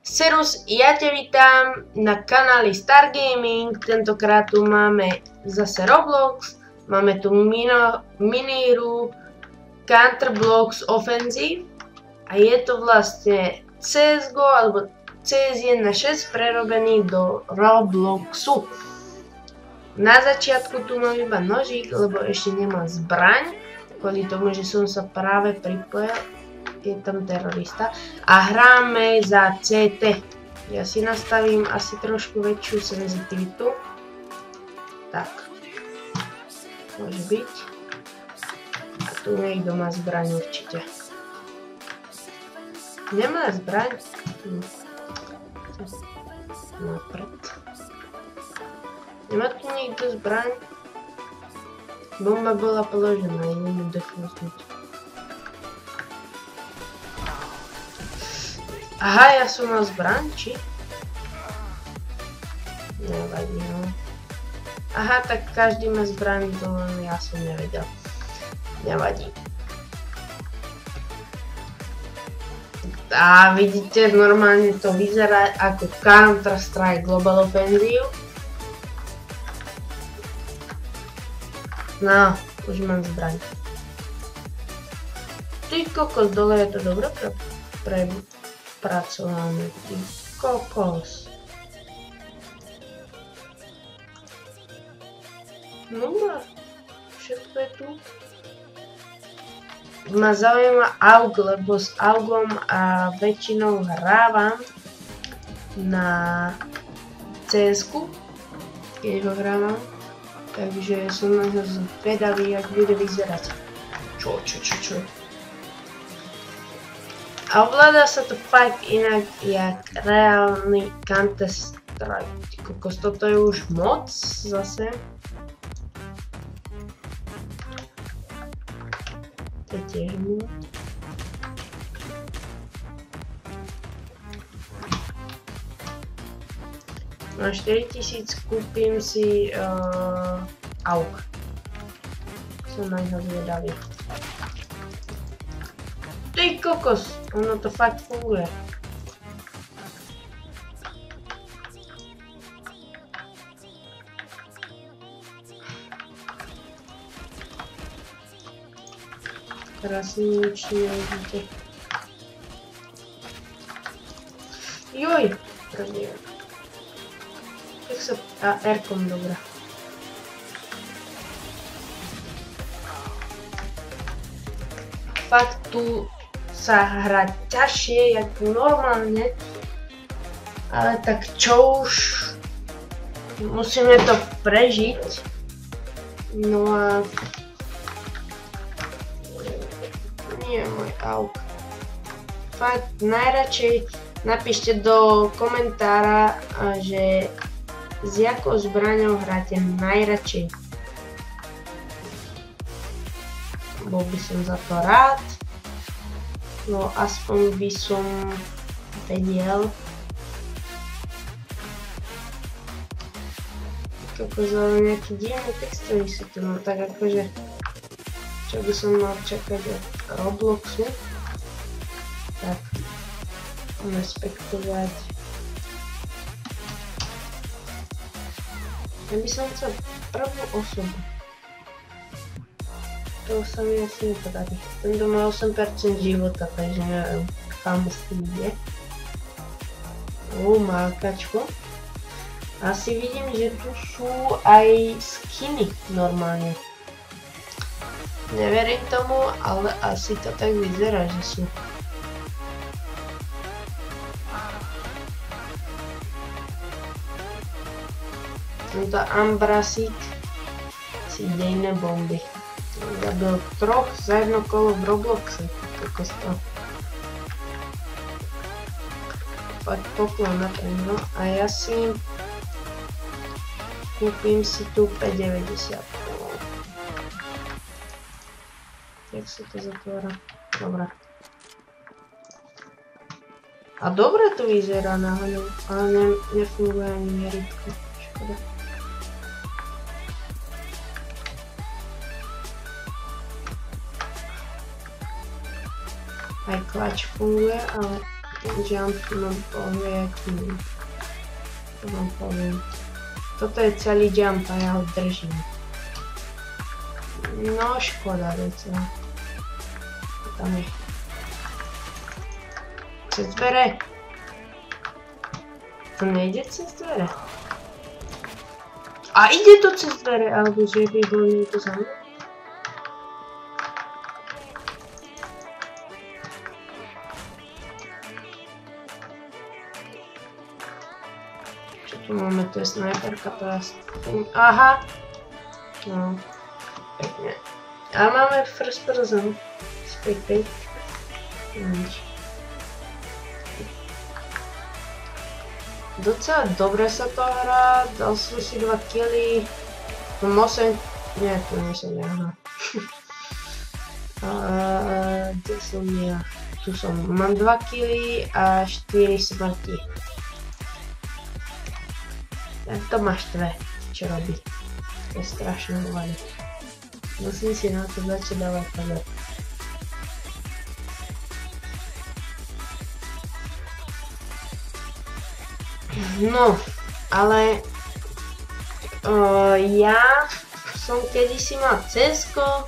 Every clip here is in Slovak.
Serus, ja ťa vítam na kanáli Star Gaming. Tentokrát tu máme zase Roblox, máme tu minihru Counter-Blocks Offensive a je to vlastne CSGO alebo CS1.6 prerobený do Robloxu. Na začiatku tu mám iba nožík, lebo ešte nemám zbraň, kvôli tomu, že som sa práve pripojil. Je tam terorista a hráme za CT. Ja si nastavím asi trošku väčšiu senzitivitu. Tak. Môže byť. A tu niekto má zbraň určite. Nemá zbraň? No prd. Nemá tu niekto zbraň? Bomba bola položená, idem ju defúznuť. Aha, ja som mal zbraň, či? Nevadí, no. Aha, tak každý má zbraň, to len ja som nevedel. Nevadí. A vidíte, normálne to vyzerá ako Counter-Strike Global Offensive. No, už mám zbraň. Ty kokos, dole je to dobré pracovanie, ty kokos. No, všetko je tu. Ma zaujíma AUG, lebo s AUGom väčšinou hrávam na CS-ku, keď ho hrávam. Takže som na ňo zvedavý, jak bude vyzerať. Čo? A ovláda sa to fakt inak, jak reálny Counter-Strike. Kokos, toto je už moc zase. To je tiež moc. Na 4000 kúpim si AUG. Som na ňo zvedavý. Ty kokos, ono to fakt funguje. Teraz nič nevidíte. Joj, prvne. Tak sa... A R-kom, dobrá. Fakt tu sa hrať ťažšie, jak normálne, ale tak čo už, musíme to prežiť. No a nie môj AUG. Fakt najradšej napíšte do komentára, že s jakou zbraňou hráte najradšej. Bol by som za to rád. No aspoň by som vedel. Kokos, ale nejaký divný textový sú tu, no tak akože čo by som mal čakať od Robloxu. Tak respektovať. Ja by som chcel prvú osobu. To sa mi asi nepodarí. Tento má 8% života, takže neviem, kam s tým ide. Mákačko. Asi vidím, že tu sú aj skiny normálne. Neverím tomu, ale asi to tak vyzerá, že sú. Tento Ambrasík si dejme bomby. Zabil 3 za jedno kolo v Robloxe. Kokos to. Fakt poklon na ten, no. A ja si kúpim si tu 5,90. Jak sa to zatvára? Dobre. A dobre to vyzerá náhodou, ale nefunguje ani meritko. Škoda. Aj klač funguje, ale Jump nám povie, to vám poviem. Toto je celý jump a ja ho držím. No škoda docela. Tam je. Cez dvere. To nejde cez dvere. A ide to cez dvere, alebo že by bol niekto za mnou? Čo tu máme? To je snajperka, to je... Aha! No, pekne. A máme first person. Spectate. Nič. Docela dobre sa to hrá, dal som si 2 killy. Mám 8... Nie, to nie som ja, aha. Kde som ja? Tu som. Mám 2 killy a 4 smrti. Tak to ma štve, čo robí. To je strašné hovado. Musím si na to začať dávať pozor. No, ale ja som kedysi mal CSko,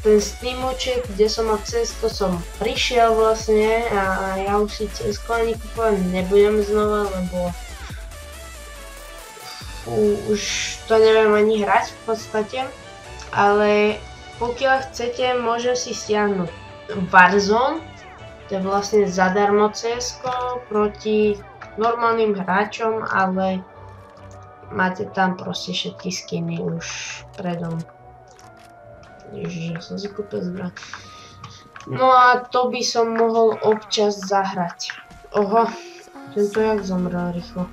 ten Steamoček, kde som mal CSko, som prišiel vlastne a ja už si CSko ani kupovať nebudem znova, lebo už to neviem ani hrať v podstate, ale pokiaľ chcete, môžem si stiahnuť Warzone. To je vlastne zadarmo CSko proti normálnym hráčom, ale máte tam proste všetky skiny už predom. Ježiš, ja som si kúpil zbraň. No a to by som mohol občas zahrať. Oho, tento jak zomrel rýchlo.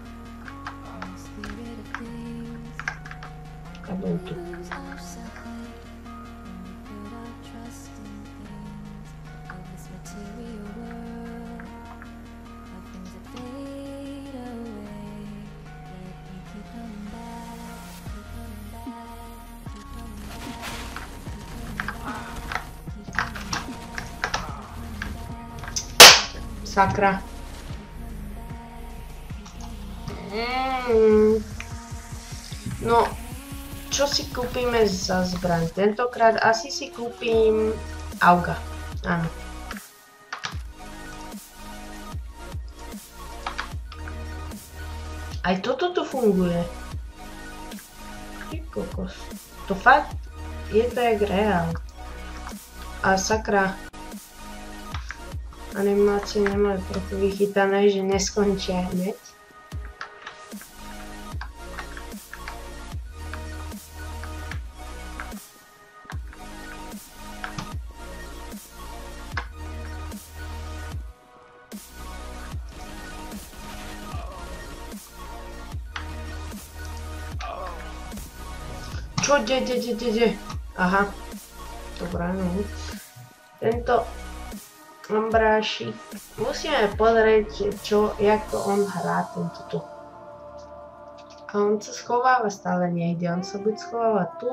A bol tu. Sakra. No, čo si kúpime za zbraň? Tentokrát asi si kúpim Auga. Áno. Aj toto tu funguje. Ty kokos. To fakt je to jak reál. A sakra. Animácie nemajú trochu vychytané, že neskončia hneď. Čo? Kde? Aha. Dobrá, no. Tento Ambrášik. Musíme pozrieť, jak to on hrá, tento tu. A on sa schováva stále niekde. On sa buď schováva tu,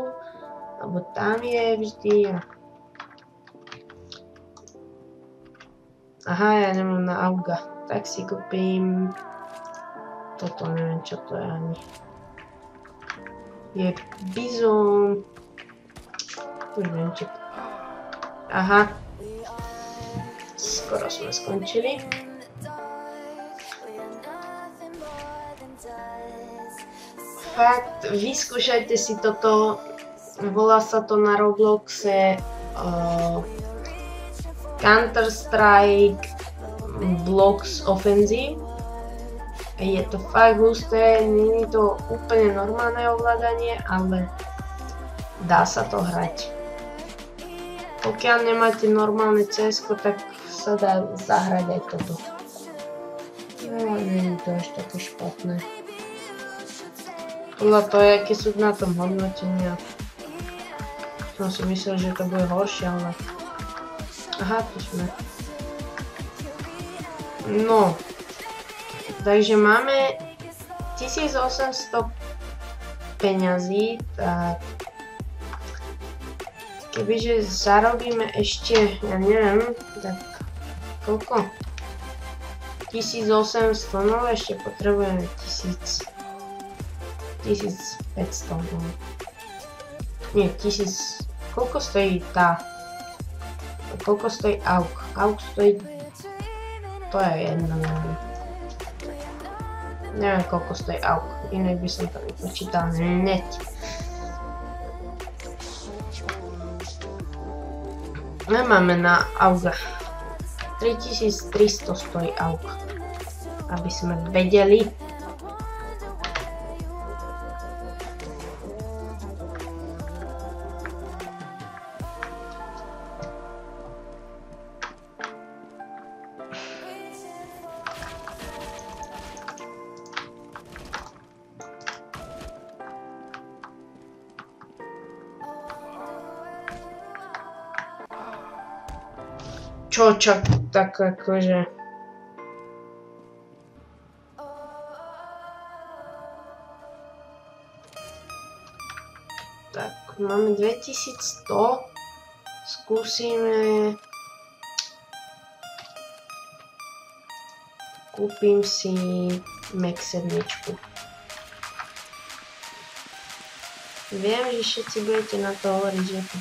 alebo tam je vždy. Aha, ja nemám na Auga. Tak si kúpim... Toto neviem, čo to je ani. Je Bizon. Už neviem, či... Aha. Skoro sme skončili. Fakt, vyskúšajte si toto. Volá sa to na Robloxe Counter-Strike Blocks Offensive. Je to fakt husté, nie je to úplne normálne ovládanie, ale dá sa to hrať. Pokiaľ nemáte normálne CSko, tak sa dá zahrať aj toto. No, nie je to až také špatné. Podľa toho, aké sú na tom hodnotenia. Som si myslel, že to bude horšie, ale... Aha, tu sme. No. Takže máme 1800 peňazí, tak... Kebyže zarobíme ešte, ja neviem, tak koľko? 1800, no ešte potrebujeme 1500, no. Nie, 1000, koľko stojí tá? Koľko stojí AUK? AUK stojí, to je jedno, neviem koľko stojí AUK, inak by som to vypočítal hneď. Nemáme na AUK. 3300 stojí AUK, aby sme vedeli. Čo tak akože... Tak, máme 2100. Skúsime... Kúpim si Max 7. Viem, že všetci budete na to hovoriť, že to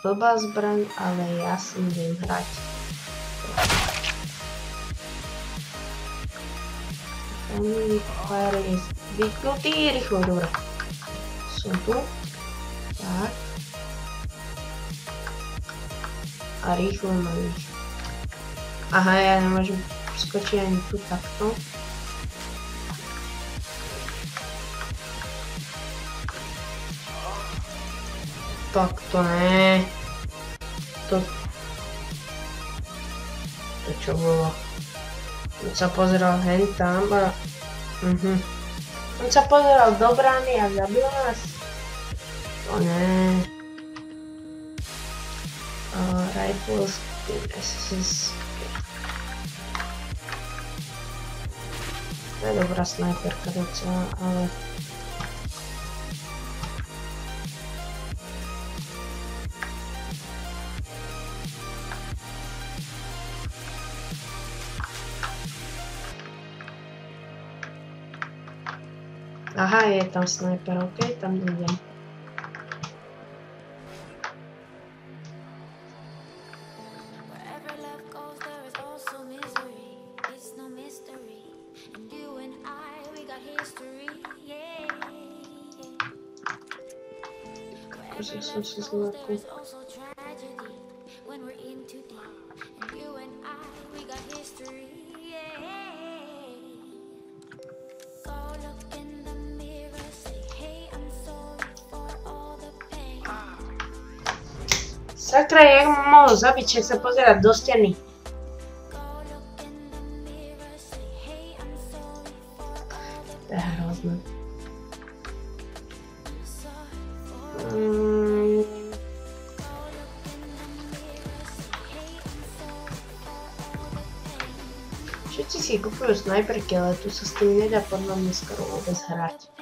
blbá zbraň, ale ja si viem hrať. Family fire je zvyknutý, rýchlo, dobre. Som tu. Tak. A rýchlo mám ich. Aha, ja nemôžem skočiť ani tu takto. Tak to ne. To čo bolo? On sa pozeral hen tam a... On sa pozeral do brány a zabil nás. To ne. Rifles, SSS. To je dobrá snajperka docela, ale... Aha, je tam sniper, ok, tam idem. Akože som si zlakol. Sakra, jak ma mohol zabiť, však sa pozerať do steny. To je hrozné. Všetci si kupujú snajperky, ale tu sa s tým nedá podľa mňa skoro vôbec hrať.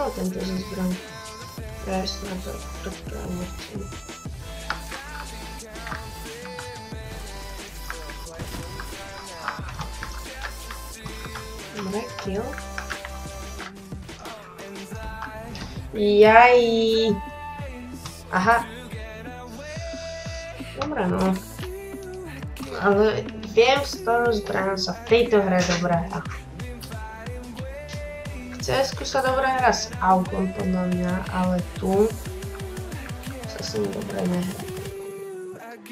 No tento ze zbraň. Ja na to práve nechcem. Dobre, kill. Jaj. Aha. Dobre no. Ale viem, s ktorou zbraňou sa v tejto hre dobre hrá. CS-ku sa dobre hrá s AUKom podľa mňa, ale tu sa s ním dobre nehrá.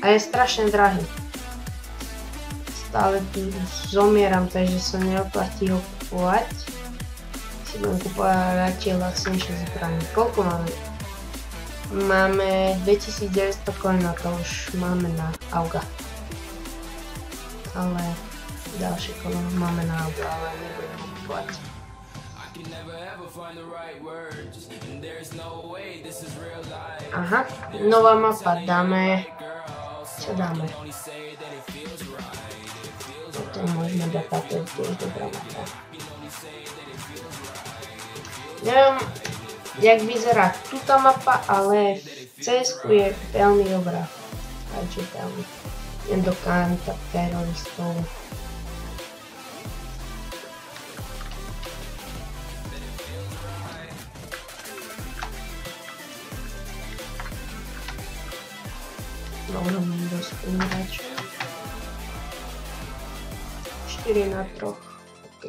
A je strašne drahý. Stále tu zomieram, takže sa neoplatí ho kupovať. Si budem kupovať radšej lacnejšie zbranie. Koľko máme? Máme 2900 coinov, to už máme na AUKa. Ale Ďalšie kolo máme na obu, ale nebudem kupovať. Aha, nová mapa, dáme... Čo dáme? To je možno dať, to je tiež dobrá mapa. Neviem, jak vyzerá túta mapa, ale v CS-ku je veľmi dobrá. Takže tam idem do kanta teroristov. Možno mám dosť umíračov. 4 na 3. OK.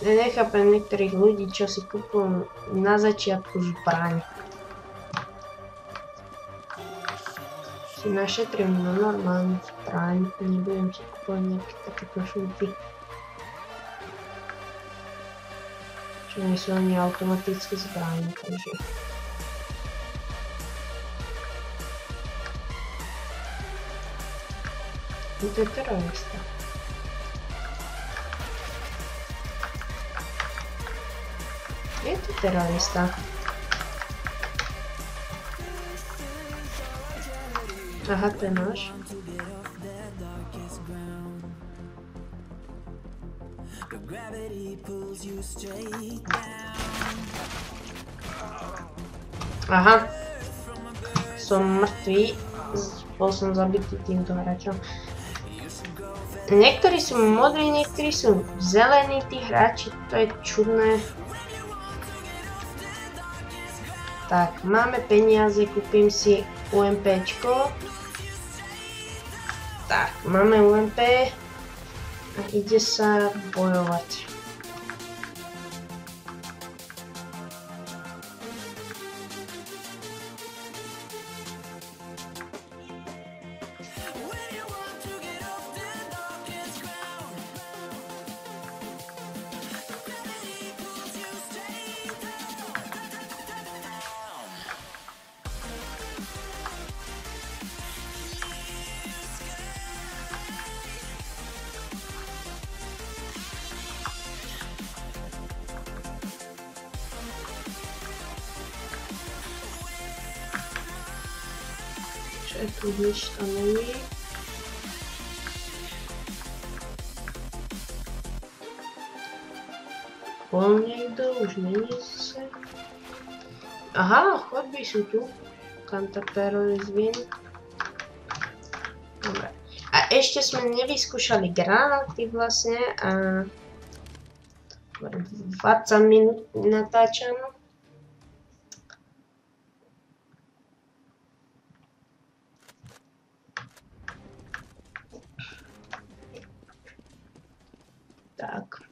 Ja nechápem niektorých ľudí, čo si kúpujú na začiatku zbraň. Si našetrím na normálnu zbraň, nebudem si kúpovať nejaké takéto šúpy. Čo nie sú ani automatické zbraň, takže... To je terorista. Je to terorista. Aha, to je náš. Aha. Som mŕtvý. Bol som zabitý týmto hráčom. Niektorí sú modrí, niektorí sú zelení, tí hráči, to je čudné. Tak, máme peniaze, kúpim si UMPčko. Tak, máme UMP a ide sa bojovať. Tu nič tam není. Bol niekto, už není zase. Aha, chodby sú tu. Counter-terrorist win. Dobre. A ešte sme nevyskúšali granáty vlastne a 20 minút natáčam. Tak.